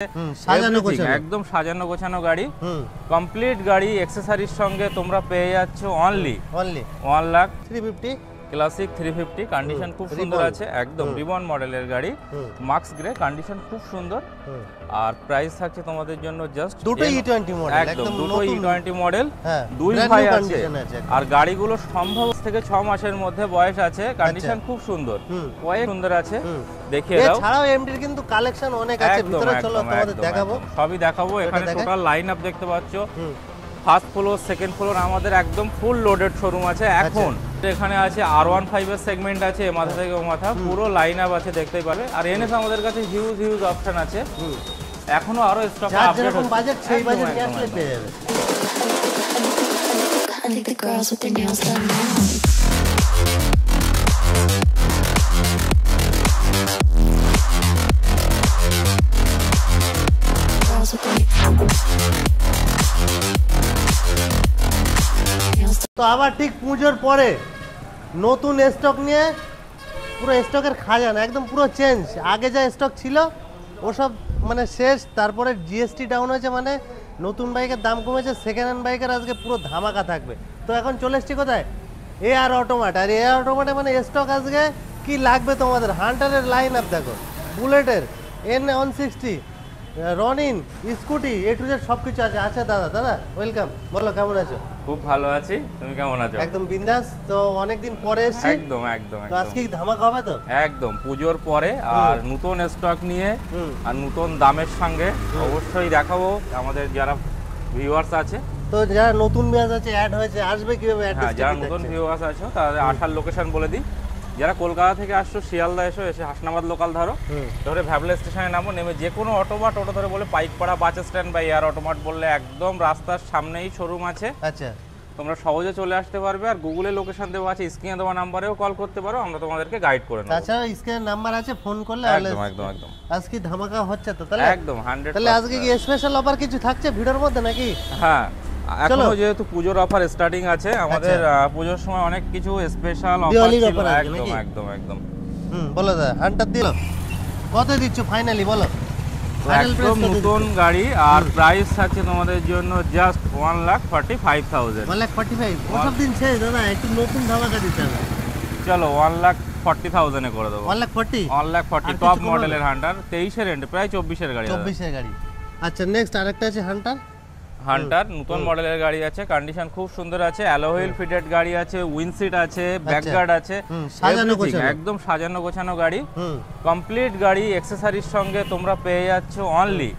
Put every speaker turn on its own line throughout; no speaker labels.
সাজানো গোছানো
একদম সাজানো গোছানো গাড়ি, কমপ্লিট গাড়ি অ্যাকসেসরিজ সঙ্গে তোমরা পেয়ে যাচ্ছ অনলি 1,350,000 ক্লাসিক 350 কন্ডিশন খুব সুন্দর আছে, একদম রিবন মডেলের গাড়ি, মাক্স গ্রে কন্ডিশন খুব সুন্দর। আর প্রাইস থাকছে তোমাদের জন্য জাস্ট
দুটো E20 মডেল,
একদম দুটো E20 মডেল, দুই ভাই আছে। আর গাড়িগুলো সম্ভব থেকে 6 মাসের মধ্যে বয়স আছে, কন্ডিশন খুব সুন্দর, কয়েক সুন্দর আছে, দেখিয়ে দাও।
এছাড়াও এমডির কিন্তু কালেকশন অনেক আছে, ভিতরে চলো তোমাদের দেখাবো,
সবই দেখাবো। এখানে টোটাল লাইন আপ দেখতে পাচ্ছ, ফার্স্ট ফ্লোর সেকেন্ড ফ্লোর আমাদের একদম ফুল লোডেড শোরুম আছে। এখন এখানে আছে R15 এর সেগমেন্ট আছে, মাথা থেকে মাথা পুরো লাইন আপ আছে, দেখতেই পাবে। আর এনএস আমাদের কাছে হিউজ অপশন আছে, এখনো আরো স্টক আপডেট হচ্ছে,
বাজেট সেই বাজেট নিয়ে আসলে পেয়ে যাবে। তো আবার ঠিক পুজোর পরে নতুন স্টক নিয়ে পুরো স্টকের খাজানা একদম পুরো চেঞ্জ। আগে যা স্টক ছিল ওসব মানে শেষ, তারপরে জিএসটি ডাউন হয়েছে, মানে নতুন বাইকের দাম কমেছে, সেকেন্ড হ্যান্ড বাইকের আজকে পুরো ধামাকা থাকবে। তো এখন চলে এসছি কোথায়, AR অটোমাট। আর AR অটোমাটে মানে স্টক আজকে কি লাগবে তোমাদের, হান্টারের লাইন আপ দেখো, বুলেটের N160, Ronin, scooty, A to Z সব কিছু আছে। আচ্ছা দাদা ওয়েলকাম, বলো কেমন আছো?
খুব ভালো আছি, তুমি কেমন আছো?
একদম বিন্দাস। তো অনেকদিন পরে এসেছি,
একদম
তো আজকে কি ধামাকা হবে? তো
একদম পুজোর পরে আর নতুন স্টক নিয়ে আর নতুন দামের সঙ্গে অবশ্যই দেখাবো আমাদের যারা ভিউয়ার্স আছে।
তো যারা নতুন ভিউয়ার্স আছে অ্যাড হয়েছে, আসবে কিভাবে?
যারা নতুন ভিউয়ার্স আছে তাদের আসার লোকেশন বলে দিই। যারা কলকাতা থেকে আসছো, শিয়ালদা এসে হাসনাবাদ লোকাল ধরো, ধরে ভ্যাবলা স্টেশনে নামো, নেমে যে কোনো অটোমাট অটো ধরে বলে পাইকপাড়া বাস স্ট্যান্ড বা AR অটোমাট বললে একদম রাস্তার সামনেই শোরুম আছে।
আচ্ছা,
তোমরা সহজে চলে আসতে পারবে। আর গুগলে লোকেশন দেওয়া আছে, স্ক্রিনে দেওয়া নাম্বারেও কল করতে পারো, আমরা তোমাদেরকে গাইড করে নেব।
তাছাড়া স্ক্রিনে নাম্বার আছে, ফোন করলে
একদম
আজকে ধামাকা হচ্ছে। তো তাহলে
একদম 100।
তাহলে আজকে কি স্পেশাল অফার কিছু থাকছে ভিডিওর মধ্যে নাকি?
হ্যাঁ, এখনো যেহেতু পুজোর অফার স্টার্টিং আছে আমাদের, পুজোর সময় অনেক কিছু স্পেশাল অফার ছিল। একদম
বলো দাদা, হান্টার দিল কত দিচ্ছ ফাইনালি, বলো।
একদম নতুন গাড়ি, আর প্রাইস আছে তোমাদের জন্য জাস্ট 1,45,000।
1,45,000 ওসব দিন শেষ দাদা, একটু নতুন ধামাকা দিতে হবে।
চলো 1,40,000 এ করে দেবো। 1,40,000 টপ মডেলের হান্টার, 23 এর এন্ড, প্রায় 24 এর গাড়ি।
24 এর গাড়ি। আচ্ছা, নেক্সট আরেকটা আছে হান্টার
নতুন মডেলের গাড়ি আছে, কন্ডিশন খুব সুন্দর আছে, অ্যালয় ফিটেড গাড়ি আছে, উইন্ডশিট আছে, ব্যাকগার্ড আছে, একদম সাজানো গোছানো গাড়ি, কমপ্লিট গাড়ি অ্যাকসেসরিজ সঙ্গে তোমরা পেয়ে যাচ্ছ অনলি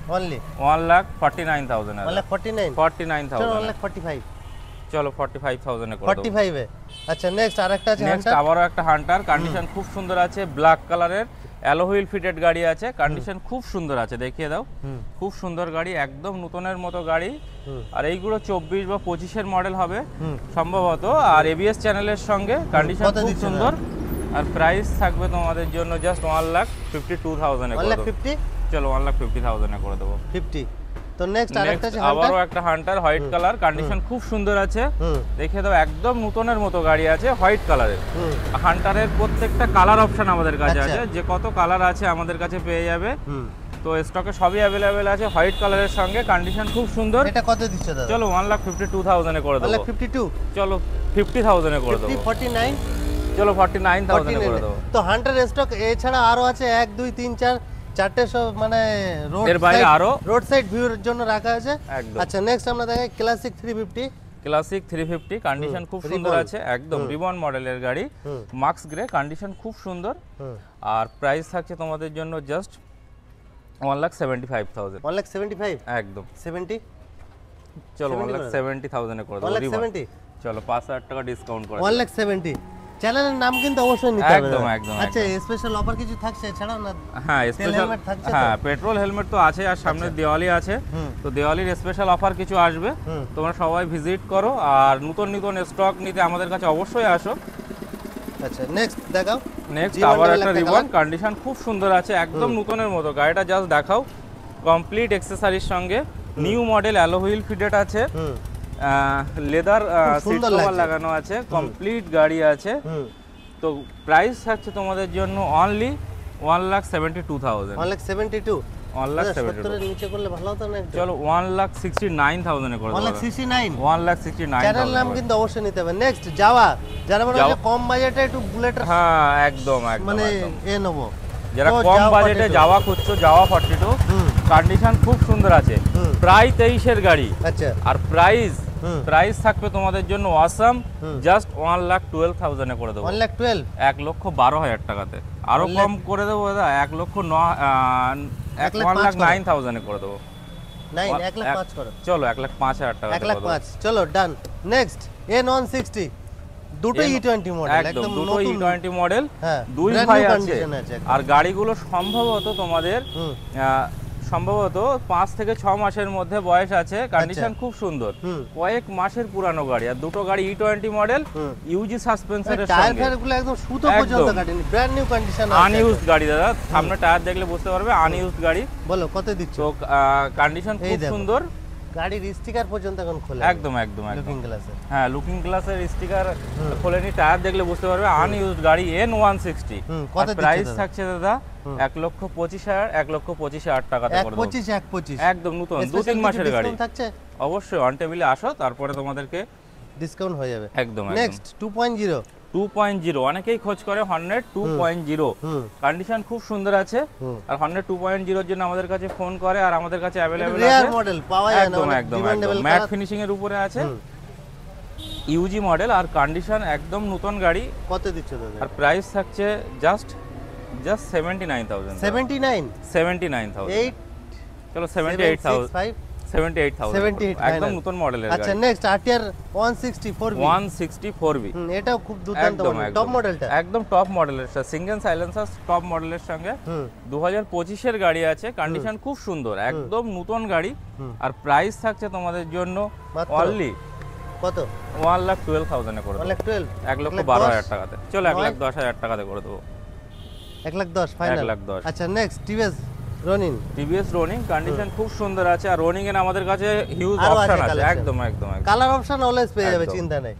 1,49,000।
1,49,000
চলো 45,000 এ করে দেব।
45 এ। আচ্ছা, নেক্সট আরেকটা আছে
নেক্সট আবারো একটা হান্টার, কন্ডিশন খুব সুন্দর আছে, ব্ল্যাক কালারের অ্যালয় ফিটেড গাড়ি আছে, কন্ডিশন খুব সুন্দর আছে, দেখিয়ে দাও। খুব সুন্দর গাড়ি, একদম নতুনের মতো গাড়ি। আর এইগুলো 24 বা 25 এর মডেল হবে সম্ভবত। আর ABS চ্যানেলের সঙ্গে, কন্ডিশন খুব সুন্দর। আর প্রাইস থাকবে তোমাদের জন্য জাস্ট 1,52,000 এ করে দেব।
1,50,000?
চলো 1,50,000 এ করে দেব।
50। তো নেক্সট আরেকটা আছে
আবারো একটা হান্টার, হোয়াইট কালার, কন্ডিশন খুব সুন্দর আছে, দেখে দাও, একদম নতুনের মতো গাড়ি আছে, হোয়াইট কালারের। হান্টারের প্রত্যেকটা কালার অপশন আমাদের কাছে আছে, যে কত কালার আছে আমাদের কাছে পেয়ে যাবে। তো স্টকে সবই अवेलेबल আছে, হোয়াইট কালারের সঙ্গে, কন্ডিশন খুব সুন্দর।
এটা কত দিচ্ছ দাদা?
চলো 1,52,000 এ করে দেব।
1,52,000?
চলো 50,000 এ করে দেব।
49?
চলো 49,000 এ করে দেব।
তো হান্টার স্টক এছাড়া আরো আছে 1 2 3 4 চারটে সব মানে রোড সাইড ভিউর জন্য রাখা আছে। আচ্ছা, নেক্সট আমরা দেখাই ক্লাসিক 350।
কন্ডিশন খুব সুন্দর আছে, একদম রিবন মডেলের গাড়ি, মাক্স গ্রে, কন্ডিশন খুব সুন্দর। আর প্রাইস থাকছে তোমাদের জন্য জাস্ট 1,75,000।
1,75,000?
একদম
70?
চলো 1,70,000 এ করে দেব।
1,70,000?
চলো 5,000 টাকা ডিসকাউন্ট করে
1,70,000। চ্যানেলের নাম কিন্তু অবশ্যই নিতে হবে।
একদম।
আচ্ছা, স্পেশাল অফার কিছু থাকছে এছাড়া না?
হ্যাঁ, স্পেশাল পেট্রোল হেলমেট তো আছে, আর সামনে দিওয়ালি আছে, তো দিওয়ালির স্পেশাল অফার কিছু আসবে, তোমরা সবাই ভিজিট করো। আর নতুন স্টক নিতে আমাদের কাছে অবশ্যই আসো।
আচ্ছা, নেক্সট দেখাও।
নেক্সট আবার একটা রিবন, কন্ডিশন খুব সুন্দর আছে, একদম নতুনের মতো, গাড়িটা জাস্ট দেখাও, কমপ্লিট অ্যাকসেসরিজ সঙ্গে, new model, alloy wheel fitted আছে, লেদার সিট কভার লাগানো আছে, কমপ্লিট গাড়ি আছে। তো প্রাইস থাকছে তোমাদের জন্য অনলি 1,72,000।
1,72,000?
1,70,000
70 এর নিচে করলে ভালো হতো না একটু?
চলো 1,69,000 এ করে দেবো
1,69,000
1,69,000
চ্যানেল নাম কিন্তু অবশ্যই নিতে হবে। নেক্সট যাওয়া, যারা মনে হচ্ছে কম বাজেটে একটু বুলেটের
হ্যাঁ একদম একদম
মানে
একদম।
এ নেবো,
যারা
তো
কম
যাওয়া
বাজেটে
42
যাওয়া খুঁজছো, যাওয়া 42
হুম
কন্ডিশন খুব সুন্দর আছে,
হুম।
প্রায় 23 এর গাড়ি,
আচ্ছা
আর প্রাইস
হুম।
প্রাইস থাকবে তোমাদের জন্য অসাম,
হুম।
জাস্ট 1,12,000 এ করে দেবো
1,12,000
1,12,000 টাকাতে। আরো
1,00,000
কম করে দেবো দাদা, 1,05,000 এ করে দেবো
1,05,000 করো।
চলো 1,05,000 টাকা
1,05,000 চলো ডান। নেক্সট N160 দুটো E20 মডেল,
একদম
একদম
দুটো
নতুন
E20 মডেল,
হ্যাঁ,
দুই
brand
ভাই
new
আছে।
condition আছে একদম।
আর গাড়িগুলো সম্ভবত তোমাদের
হুম
সম্ভবত 5 থেকে 6 মাসের মধ্যে বয়স আছে, কন্ডিশন
আচ্ছা।
খুব সুন্দর,
হুম।
কয়েক মাসের পুরানো গাড়ি, আর দুটো গাড়ি E20 মডেল,
হুম।
ইউজি সাসপেনশনের
টায়ার
সঙ্গে,
ফায়ার গুলো একদম সুতো
একদম।
পর্যন্ত কাটেনি, ব্র্যান্ড নিউ কন্ডিশন
আনইউজড গাড়ি দাদা, সামনে টায়ার দেখলে বুঝতে পারবে আনইউজড গাড়ি।
বলো কত দিচ্ছ?
তো কন্ডিশন
এই
খুব
দেখো।
সুন্দর,
গাড়ির স্টিকার পর্যন্ত এখন খোলা
একদম একদম একদম।
লুকিং গ্লাসে।
হ্যাঁ লুকিং গ্লাসের স্টিকার খোলেনি, টায়ার দেখলে বুঝতে পারবে আনইউজড গাড়ি N160।
হুম, কত দিচ্ছে
প্রাইস
দাদা?
থাকছে দাদা 1,25,000 1,25,000 টাকাতে করে দেবো
1,25,000
একদম নতুন, 2-3 মাসের গাড়ি।
থাকছে
অবশ্যই অন টেবিলে আসো, তারপরে তোমাদেরকে
ডিসকাউন্ট হয়ে যাবে।
একদম
নেক্সট 2.0
2.0 অনেকেই খোঁজ করে হর্নেট 2.0,
হুম
কন্ডিশন খুব সুন্দর আছে,
হুম।
আর হর্নেট 2.0 এর জন্য আমাদের কাছে ফোন করে, আর আমাদের কাছে অ্যাভেলেবল
রেয়ার
আছে,
মডেল পাওয়া যায় না,
একদম
অনেক
একদম
ডিমান্ডেবল
একদম ম্যাট ফিনিশিং এর উপরে আছে, ইউজি মডেল, আর কন্ডিশন একদম নতুন গাড়ি,
কত দিচ্ছ দাদা?
আর প্রাইস থাকছে জাস্ট 79,000
79
79,000
8
চলো 78,000
765
78,000
78
একদম
final।
নতুন মডেলের
আচ্ছা
গাড়ি,
নেক্সট RTR 164B
164B
এটাও খুব দুর্দান্ত
একদম
মডেল,
একদম
টপ মডেলটা।
একদম টপ মডেলের, সিঙ্গেল সাইলেন্সার টপ মডেলের সঙ্গে 2025 এর গাড়ি আছে, কন্ডিশন খুব সুন্দর, একদম নতুন গাড়ি, আর প্রাইস থাকছে তোমাদের জন্য
মাত্র?
অনলি
কত?
1,12,000 এ করে দেবো
1,12,000
1,12,000 টাকাতে, চলো 1,10,000 টাকাতে করে দেবো
1,10,000 ফাইনাল।
1,10,000
আচ্ছা next TVS Ronin
TVS Ronin, condition খুব সুন্দর আছে, আর রোনিং এর আমাদের কাছে হিউজ
আরো আছে
অপশন আছে,
collection।
একদম একদম একদম।
কালার অপশন অলওয়েজ পেয়ে যাবে,
একদম।
চিন্তা নেই।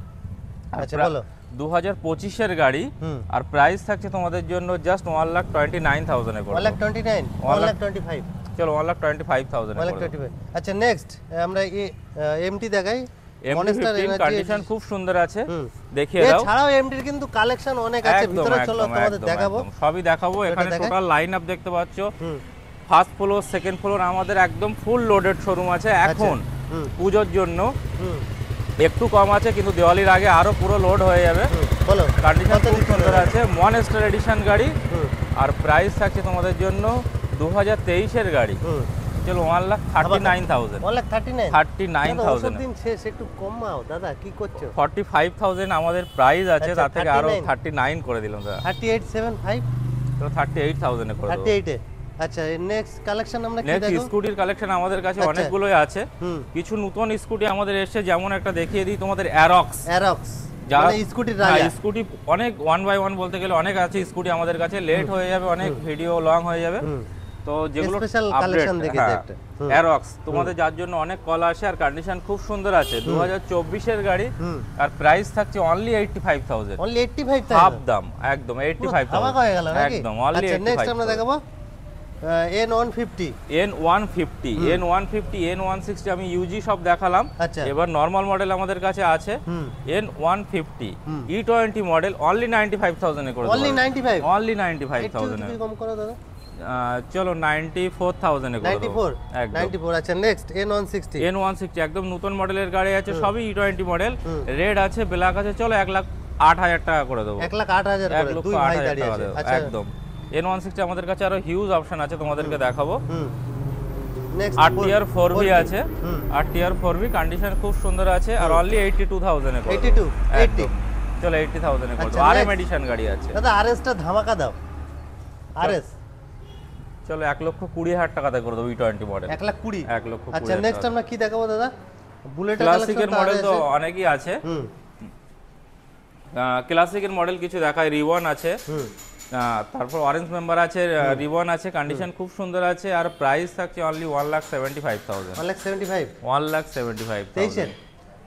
আচ্ছা বলো
2025 এর গাড়ি,
হুম।
আর প্রাইস থাকছে তোমাদের জন্য জাস্ট 1,29,000 এ করে দেবো
1,29 1,25
চলো 1,25,000 এ করে দেবো।
1,25 আচ্ছা নেক্সট আমরা এমটি দেখাই। Monster
MT-15
Energy
কন্ডিশন খুব সুন্দর আছে,
হুম।
দেখিয়ে দাও।
এছাড়াও এমটির কিন্তু কালেকশন অনেক আছে,
একদম
ভিতরে চলো
একদম
তোমাদের
একদম
দেখাবো।
একদম, সবই দেখাবো। এখানে
দেখাই?
টোটাল লাইন আপ দেখতে পাচ্ছ,
হুম
ফার্স্ট ফ্লোর সেকেন্ড ফ্লোর আমাদের একদম ফুল লোডেড শোরুম আছে এখন
হুম
পুজোর জন্য,
হুম
একটু কম আছে, কিন্তু দিওয়ালির আগে আরো পুরো লোড হয়ে যাবে।
হুম, বলো
কন্ডিশন
কত
খুব
দিচ্ছ
সুন্দর
দাদা?
আছে, মনস্টার এডিশন গাড়ি,
হুম
আর প্রাইস থাকছে তোমাদের জন্য 2023 এর গাড়ি,
হুম
চলো 1,39,000
1,39
39,000
দিন শেষ, একটু কমাও দাদা, কি করছো?
45,000 আমাদের প্রাইস আছে,
আচ্ছা,
তার থেকে আরো
39
39 করে দিলাম দাদা,
3875
চলো 38,000 এ করে দেবো।
38 এ। আচ্ছা নেক্সট কালেকশন আমরা কি
নেক্সট
দেখো?
স্কুটির কালেকশন আমাদের কাছে
আচ্ছা।
অনেকগুলোই আছে,
হুম
কিছু নতুন স্কুটি আমাদের এসেছে, যেমন একটা দেখিয়ে দিই তোমাদের অ্যারক্স,
অ্যারক্স
যারা
মানে স্কুটির রাজা।
স্কুটি অনেক 1 বাই 1 বলতে গেলে অনেক আছে স্কুটি আমাদের কাছে, লেট হয়ে যাবে, অনেক ভিডিও লং হয়ে যাবে,
হুম
তো যেগুলো
Special collection দেখে দে একটা। হুম।
অ্যারক্স তোমাদের যার জন্য অনেক কল আসে, আর কন্ডিশন খুব সুন্দর আছে, 2024 এর গাড়ি,
হুম
আর প্রাইস থাকছে অনলি 85,000
অনলি 85
হাফ দাম, একদম 85,000
ধামাক হয়ে গেল নাকি?
একদম অনলি
আচ্ছা নেক্সট আমরা
85,000
দেখাবো N150
N150 N150 N160 আমি ইউজি সব দেখালাম,
আচ্ছা।
এবার নরমাল মডেল আমাদের কাছে আছে
হুম
N150
হুম।
E20 মডেল অনলি 95,000 এ করে
অনলি 95
অনলি
একটু
95,000
যদি কম করো দাদা।
চলো 94,000 এ করে দেবো
94
একদম।
94 আচ্ছা নেক্সট N160
N160 একদম নতুন মডেলের গাড়ি আছে, সবই E20 মডেল,
হুম।
রেড আছে, ব্ল্যাক আছে, চলো 1,08,000 টাকা করে দেবো
1,08,000 করে, দুই ভাই
1,08,000
দাঁড়িয়ে
টাকা
আছে।
দেবো
আচ্ছা
একদম। N160 আমাদের কাছে আরো হিউজ অপশন আছে, তোমাদেরকে দেখাবো।
হুম নেক্সট
RTR 4V আছে,
হুম
RTR 4V কন্ডিশন খুব সুন্দর আছে, আর অনলি 82,000 এ করে
82 80
একদম। চলো 80,000 এ করে
আচ্ছা,
দেবো। RM
next।
এডিশন গাড়ি আছে,
দাদা আরএস টা ধামাকা দাও। আরএস
চলো 1,20,000 টাকাতে করে দেবো E20 মডেল
1,20,000
1,20,000
আচ্ছা নেক্সট আমরা কি দেখাবো দাদা? বুলেটের
ক্লাসিকের মডেল তো
আছে।
অনেকই আছে,
হুম
ক্লাসিকের মডেল কিছু দেখায়, রিওয়ান আছে,
হুম
তারপর অরেঞ্জ মেম্বার আছে, রিবন আছে, কন্ডিশন খুব সুন্দর আছে, আর প্রাইস থাকছে অনলি 1,75,000
1,75,000
1,75,000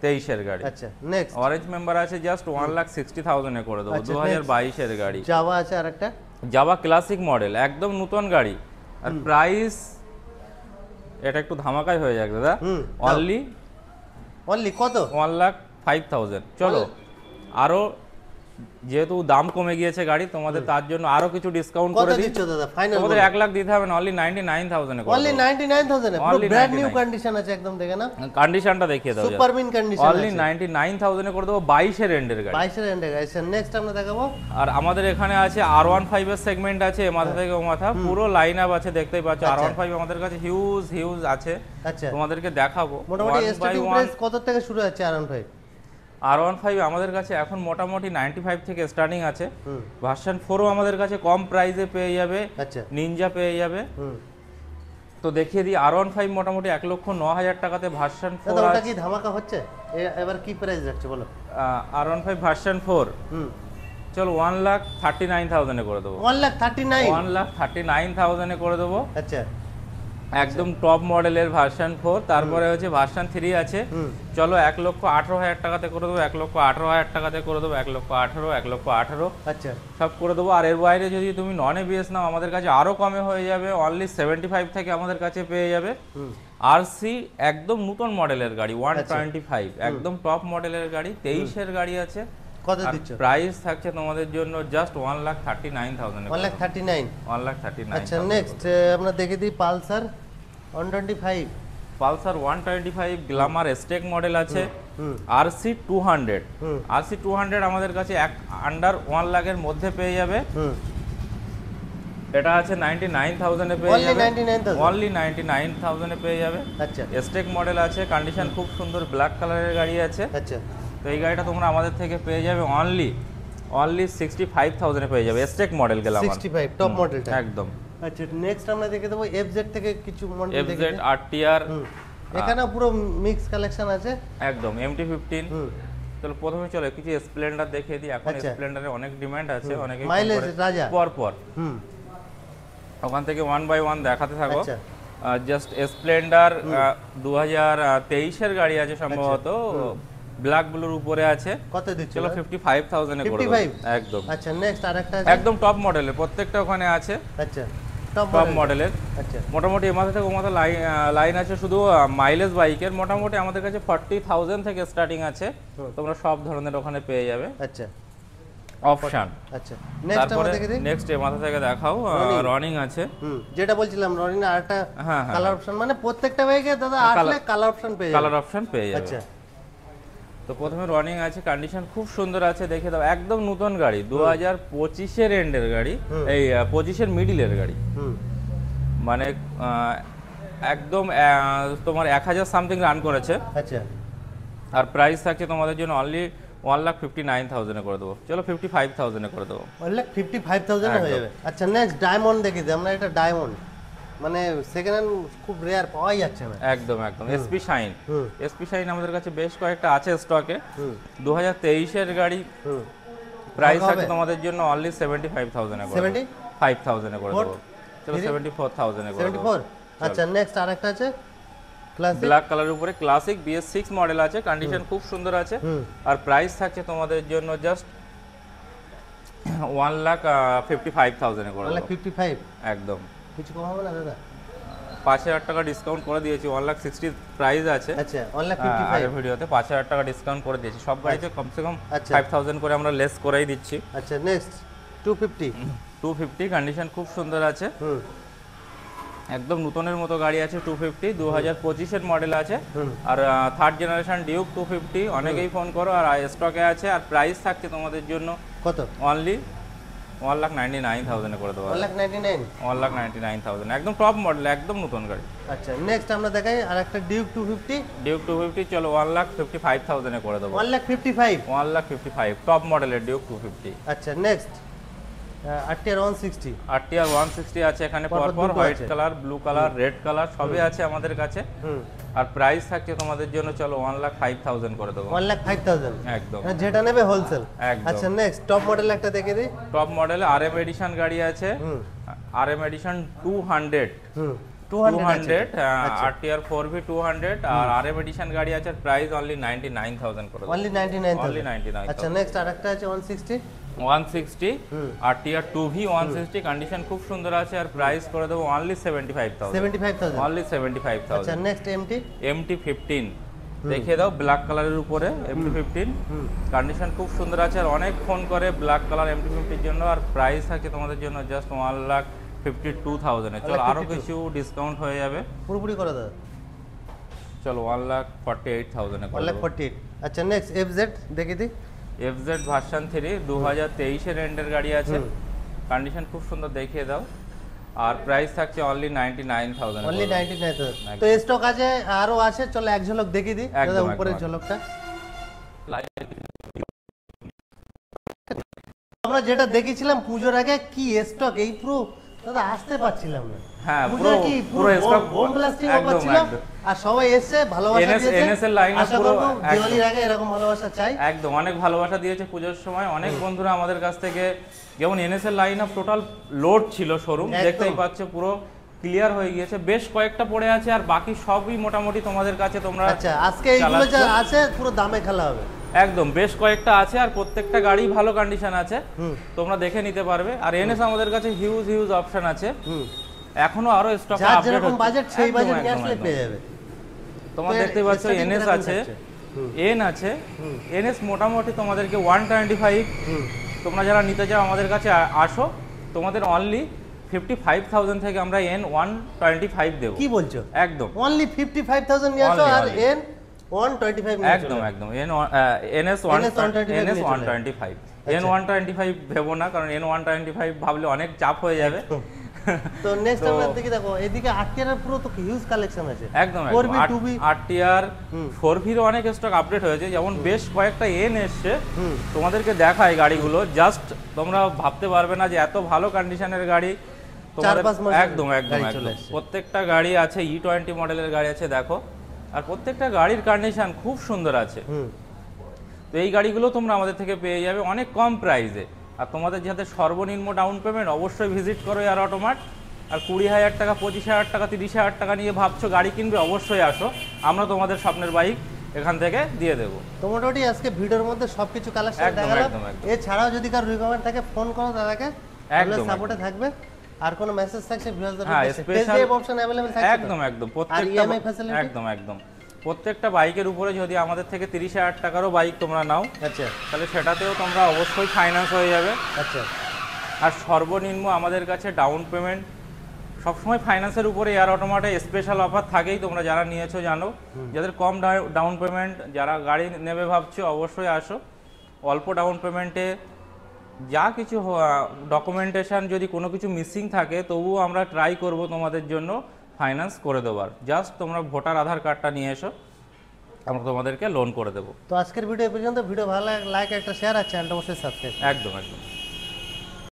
23 এর গাড়ি।
আচ্ছা নেক্সট
অরেঞ্জ মেম্বার আছে জাস্ট 1,60,000 এ করে দেবো,
আচ্ছা,
2022 এর গাড়ি,
জাভা আছে আরেকটা
জাভা ক্লাসিক মডেল একদম নতুন গাড়ি, আর প্রাইস এটা একটু ধামাকাই হয়ে যাক দাদা। অনলি
কত?
1,05,000। চলো আরো যেহেতু দাম কমে গিয়েছে গাড়ি তোমাদের, তার জন্য আরো কিছু ডিসকাউন্ট করে দিচ্ছি
দাদা। ফাইনাল
তোমাদের 1 লাখ দিতে হবে না, অনলি 99,000 এ।
অনলি 99,000 এ পুরো ব্র্যান্ড নিউ কন্ডিশন আছে একদম, দেখে না
কন্ডিশনটা দেখিয়ে দাও।
সুপার মিন কন্ডিশন,
অনলি 99,000 এ করে দেবো 22 এর এন্ডের গাড়ি।
22 এর এন্ডের গাড়ি। নেক্সট আমরা দেখাবো।
আর আমাদের এখানে আছে R15 এর সেগমেন্ট আছে, এ মাথা থেকে ও মাথা পুরো লাইন আপ আছে, দেখতেই পাচ্ছ। R15 আমাদের কাছে হিউজ আছে।
আচ্ছা,
তোমাদেরকে দেখাবো।
মোটামুটি স্টার্টিং প্রাইস কত থেকে শুরু আছে R15?
R15 আমাদের কাছে এখন মোটামুটি 95 থেকে স্টার্টিং আছে। ভার্সন 4ও আমাদের কাছে কম প্রাইসে পেয়ে যাবে।
আচ্ছা,
নিনজা পেয়ে যাবে। তো দেখিয়ে দিই, R15 মোটামুটি 1,09,000 টাকাতে ভার্সন 4
ওটা কি ধামাকা হচ্ছে? এবার কি প্রাইস রাখছে বলো?
R15 ভার্সন 4 চলো 1,39,000 এ করে দেবো। 1,39,000 এ করে দেবো।
আচ্ছা,
একদম টপ মডেলের ভার্সন 4। তারপরে হচ্ছে ভার্সন 3 আছে, চলো 1,18,000 টাকাতে করে দেবো। 1,18,000 টাকাতে করে দেবো। 1,18,000, 1,18,000
আচ্ছা,
সব করে দেবো। আর এর বাইরে যদি তুমি নন এবিএস নাও আমাদের কাছে আরো কমে হয়ে যাবে। অনলি 75 থেকে আমাদের কাছে পেয়ে যাবে। আরসি একদম নতুন মডেলের গাড়ি 125, একদম টপ মডেলের গাড়ি, 23 এর গাড়ি আছে।
কত দিচ্ছ?
প্রাইস থাকছে তোমাদের জন্য জাস্ট 1,39,000 এ।
1,39,000।
1,39,000।
আচ্ছা, নেক্সট আমরা দেখে দিই পালসার 125।
পালসার 125 গ্ল্যামার স্টেক মডেল আছে। আরসি 200, আরসি 200 আমাদের কাছে আন্ডার 1 লাখের মধ্যে পেয়ে যাবে। এটা আছে 99,000 এ পেয়ে যাবে। অনলি 99,000 এ পেয়ে যাবে।
আচ্ছা,
স্টেক মডেল আছে, কন্ডিশন খুব সুন্দর, ব্ল্যাক কালারের গাড়ি আছে।
আচ্ছা,
তো এই গাড়িটা তোমরা আমাদের থেকে পেয়ে যাবে অনলি 65,000 এ পেয়ে যাবে। স্টেক মডেল গ্ল্যামার
65 টপ মডেলটা
একদম।
আচ্ছা, নেক্সট আমরা দেখে দেবো এফজেড থেকে কিছু মডেল দেখে
এফজেড আরটিআর,
এখানে পুরো মিক্স কালেকশন আছে
একদম। MT-15। চলো প্রথমে চলো কিছু স্প্লেন্ডার দেখিয়ে দিই। এখন স্প্লেন্ডারের অনেক ডিমান্ড আছে, অনেকে
মাইলেজ রাজা
পর ওখান থেকে 1 বাই 1 দেখাতে থাকো।
আচ্ছা,
জাস্ট স্প্লেন্ডার 2023 এর গাড়ি আছে সম্ভবত, ব্ল্যাক ব্লুর উপরে আছে।
কত দিচ্ছ?
চলো 55,000 এ করে দেব। একদম।
আচ্ছা, নেক্সট আরেকটা আছে
একদম টপ মডেলের, প্রত্যেকটা ওখানে আছে।
আচ্ছা,
টপ মডেলের।
আচ্ছা,
মোটামুটি এর মাথা থেকে ও মাথা লাইন আছে শুধু মাইলেজ বাইকের। মোটামুটি আমাদের কাছে 40,000 থেকে স্টার্টিং আছে, তোমরা সব ধরনের ওখানে পেয়ে যাবে।
আচ্ছা,
অপশন।
আচ্ছা, নেক্সট আমরা দেখে দিই।
নেক্সট এর মাথা থেকে দেখাও, রানিং আছে।
যেটা বলছিলাম রানিং এর আরেকটা কালার অপশন, মানে প্রত্যেকটা বাইকে দাদা আসলে কালার অপশন পেয়ে যাবে।
কালার অপশন পেয়ে যাবে।
আচ্ছা,
তো প্রথমে রানিং আছে, কন্ডিশন খুব সুন্দর আছে, দেখে দাও। একদম নতুন গাড়ি, 2025 এর এন্ডের গাড়ি, এই 25 এর মিডিলের গাড়ি। মানে একদম তোমার 1000 সামথিং রান করেছে।
আচ্ছা,
আর প্রাইস থাকছে তোমাদের জন্য অনলি 1,59,000 এ করে দেবো। চলো 55,000 এ করে দেবো।
1,55,000 হয়ে যাবে। আচ্ছা, নেক্সট ডায়মন্ড দেখে দিই আমরা। এটা ডায়মন্ড মানে সেকেন্ড হ্যান্ড খুব রেয়ার পাওয়াই যাচ্ছে না।
একদম এসপি শাইন। এসপি শাইন আমাদের কাছে বেশ কয়েকটা আছে স্টকে। 2023 এর গাড়ি, প্রাইস থাকছে তোমাদের জন্য অনলি 75,000 এ করে দেবো। 75,000 এ করে দেবো। চলো 74,000 এ করে দেবো।
74। আচ্ছা, নেক্সট আরেকটা আছে ক্লাসিক
ব্ল্যাক কালারের উপরে, ক্লাসিক BS6 মডেল আছে, কন্ডিশন খুব সুন্দর আছে। আর প্রাইস থাকছে তোমাদের জন্য জাস্ট 1,55,000 এ করে দেবো।
1,55,000
একদম।
কিছু কম হবে না দাদা?
5,000 টাকা ডিসকাউন্ট করে দিয়েছি, 1,60,000 প্রাইস আছে।
আচ্ছা, 1,55,000
ভিডিওতে 5,000 টাকা ডিসকাউন্ট করে দিয়েছি। সব গাড়িতে কমসে কম 5,000 করে আমরা লেস করেই দিচ্ছি।
আচ্ছা, নেক্সট 250
কন্ডিশন খুব সুন্দর আছে, একদম নতুনের মতো গাড়ি আছে। 250 2025 এর মডেল আছে। আর থার্ড জেনারেশন ডিউক 250 অনেকেই ফোন করো, আর স্টকে আছে। আর প্রাইস থাকছে তোমাদের জন্য
কত?
অনলি 1,99,000 এ করে দেবো।
1,99,000
একদম টপ মডেল, একদম নতুন গাড়ি।
আচ্ছা, নেক্সট আমরা দেখাই আরেকটা ডিউক 250।
ডিউক 250 চলো 1,55,000 এ করে দেবো।
1,55,000
টপ মডেলের ডিউক 250।
আচ্ছা, নেক্সট আরটিআর 160।
আরটিআর 160 আছে এখানে পরপর, white colour, blue colour, red colour সবই আছে আমাদের কাছে। আর প্রাইস থাকছে তোমাদের জন্য চলো 1,05,000 করে দেবো।
1,05,000
একদম,
যেটা নেবে হোলসেল।
একদম।
আচ্ছা, নেক্সট টপ মডেল একটা দেখে দিই।
টপ মডেলে RM এডিশন গাড়ি আছে। RM এডিশন 200 আরটিআর 4V 200 আর RM এডিশন গাড়ি আছে। প্রাইস অনলি 99,000 করে দেবো।
অনলি 99,000।
অনলি 99,000।
আচ্ছা, নেক্সট আরেকটা আছে 160।
160 আর টিয়ার 2V 160 কন্ডিশন খুব সুন্দর আছে আর প্রাইস করে দেবো অনলি 75000
75,000
অনলি 75000
আচ্ছা নেক্সট
MT 15 দেখিয়ে দাও ব্ল্যাক কালারের উপরে MT 15 কন্ডিশন খুব সুন্দর আছে আর অনেক ফোন করে ব্ল্যাক কালার MT 50 এর জন্য আর প্রাইস আছে তোমাদের জন্য জাস্ট 1,52,000 চলো আরো কিছু ডিসকাউন্ট হয়ে যাবে
পুরোপুরি করে দাও
চলো 1,48,000 এ
1,48 আচ্ছা নেক্সট FZ দেখি দি
FZ ভার্সন 3 2023 এর এন্ডের গাড়ি আছে কন্ডিশন খুব সুন্দর দেখিয়ে দাও আর প্রাইস থাকছে অনলি 99,000
অনলি 99,000 তো স্টক আছে আরো আছে চলো এক ঝলক দেখি দি দাদা উপরের ঝলকটা আমরা যেটা দেখেছিলাম পূজোর আগে কি স্টক এই পুরো দাদা আসতে পারছিলাম না
হ্যাঁ
পুরো স্টক বোম ব্লাস্টিং হচ্ছিল আর সবাই এসে ভালোবাসা দিয়েছে
NS এর লাইন পুরো
দিওয়ালির আগে এরকম ভালোবাসা চাই
একদম অনেক ভালোবাসা দিয়েছে পূজোর সময় অনেক বন্ধুরা আমাদের কাছ থেকে যেমন NS এর লাইন আপ টোটাল লোড ছিল শোরুম দেখতেই পাচ্ছ পুরো ক্লিয়ার হয়ে গিয়েছে বেশ কয়েকটা পড়ে আছে আর বাকি সবই মোটামুটি তোমাদের কাছে তোমরা
আচ্ছা আজকে এইগুলো যা আছে পুরো দামে খেলা হবে
একদম বেশ কয়েকটা আছে আর প্রত্যেকটা গাড়ি ভালো কন্ডিশন আছে তোমরা দেখে নিতে পারবে আর NS আমাদের কাছে হিউজ অপশন আছে এখনো আরো স্টক আপডেট
যেরকম বাজেট সেই বাজেট নিয়ে আসলে পেয়ে যাবে
তোমরা দেখতে পাচ্ছ NS আছে N আছে NS মোটামুটি তোমাদেরকে 125 তোমরা যারা নিতে চাও আমাদের কাছে আসো তোমাদের অনলি 55,000 থেকে আমরা N125 দেব
কি বলছো
একদম
অনলি 55,000 নিয়ে আসো আর N125 নিয়ে
একদম NS125 N125 ভেবো না কারণ N125 ভাবলে অনেক চাপ হয়ে যাবে
তো নেক্সট আমরা দেখি দেখো এদিকে আরটিআর পুরো তো হিউজ কালেকশন আছে
একদম
4V 2V
আরটিআর 4V এর অনেক স্টক আপডেট হয়েছে যেমন বেশ কয়েকটা N এসছে তোমাদেরকে দেখাই গাড়িগুলো জাস্ট তোমরা ভাবতে পারবে না যে এত ভালো কন্ডিশনের গাড়ি তোমাদের একদম প্রত্যেকটা গাড়ি আছে E20 মডেলের গাড়ি আছে দেখো আর প্রত্যেকটা গাড়ির কন্ডিশন খুব সুন্দর আছে তো এই গাড়িগুলো তোমরা আমাদের থেকে পেয়ে যাবে অনেক কম প্রাইসে আর তোমাদের যাতে সর্বনিম্ন ডাউন পেমেন্ট অবশ্যই ভিজিট করো এয়ার অটোমার্ট আর 20,000 টাকা 25,000 টাকা 30,000 টাকা নিয়ে ভাবছো গাড়ি কিনবে অবশ্যই আসো আমরা তোমাদের স্বপ্নের বাইক এখান থেকে দিয়ে দেবো
তো মোটামুটি আজকে ভিডিওর মধ্যে সবকিছু কালেকশন দেখালাম এছাড়াও যদি কারো রিকোয়ারমেন্ট থাকে ফোন করো দাদাকে তাহলে সাপোর্টে থাকবে আর কোনো মেসেজ থাকছে ভিউয়ারদের স্পেশাল অপশন अवेलेबल থাকছে
একদম প্রত্যেকটা একদম প্রত্যেকটা বাইকের উপরে যদি আমাদের থেকে 30,000 টাকারও বাইক তোমরা নাও
আচ্ছা
তাহলে সেটাতেও তোমরা অবশ্যই ফাইন্যান্স হয়ে যাবে
আচ্ছা
আর সর্বনিম্ন আমাদের কাছে ডাউন পেমেন্ট সবসময় ফাইন্যান্সের উপরে এয়ার অটোমার্টে স্পেশাল অফার থাকেই তোমরা যারা নিয়েছো জানো যাদের কম ডাউন পেমেন্ট যারা গাড়ি নেবে ভাবছো অবশ্যই আসো অল্প ডাউন পেমেন্টে যা কিছু ডকুমেন্টেশন যদি কোনো কিছু মিসিং থাকে তবুও আমরা ট্রাই করব তোমাদের জন্য ফাইন্যান্স করে দেওয়ার জাস্ট তোমরা ভোটার আধার কার্ডটা নিয়ে এসো আমরা তোমাদেরকে লোন করে দেবো
তো আজকের ভিডিও পর্যন্ত ভিডিও ভালো লাগে লাইক একটা শেয়ার আর চ্যানেলটা অবশ্যই সাবস্ক্রাইব
একদম